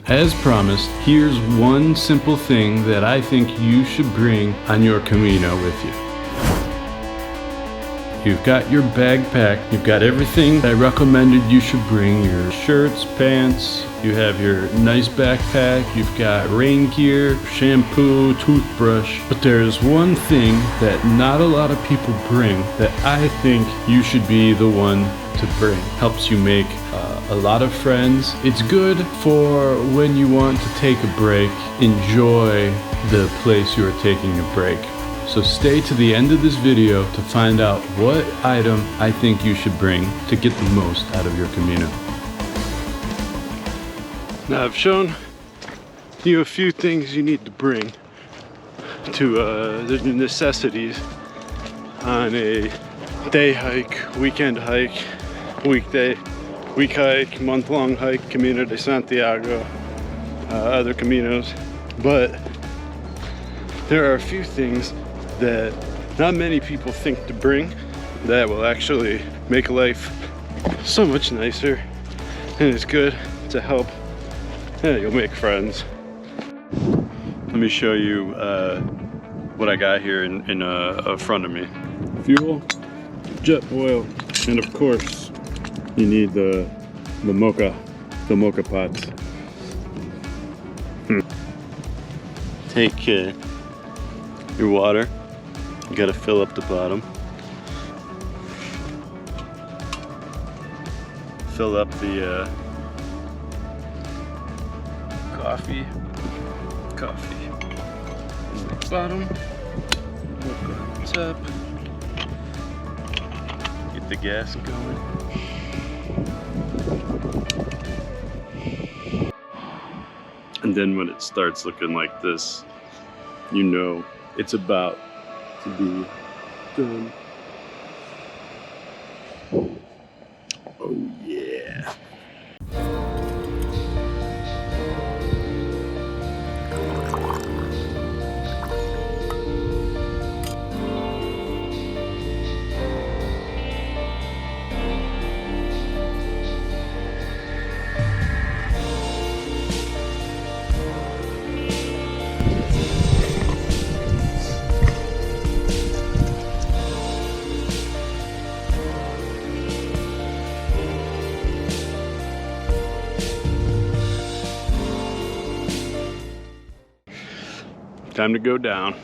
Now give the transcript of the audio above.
As promised, here's one simple thing that I think you should bring on your Camino with you. You've got your backpack, you've got everything I recommended you should bring, your shirts, pants, you have your nice backpack, you've got rain gear, shampoo, toothbrush, but there's one thing that not a lot of people bring that I think you should be the one to bring. Helps you make a lot of friends. It's good for when you want to take a break, enjoy the place you are taking a break. So stay to the end of this video to find out what item I think you should bring to get the most out of your Camino. Now I've shown you a few things you need to bring to the necessities on a day hike, weekend hike, weekday, week hike, month-long hike, Camino de Santiago, other Caminos. But there are a few things that not many people think to bring that will actually make life so much nicer, and it's good to help. Yeah, you'll make friends. Let me show you what I got here in front of me. Fuel, jet oil, and of course you need the mocha pots. Take your water. You gotta fill up the bottom. Fill up the coffee. In the bottom. Look on the top. Get the gas going. And then when it starts looking like this, you know it's about to be done. Oh yeah. Time to go down.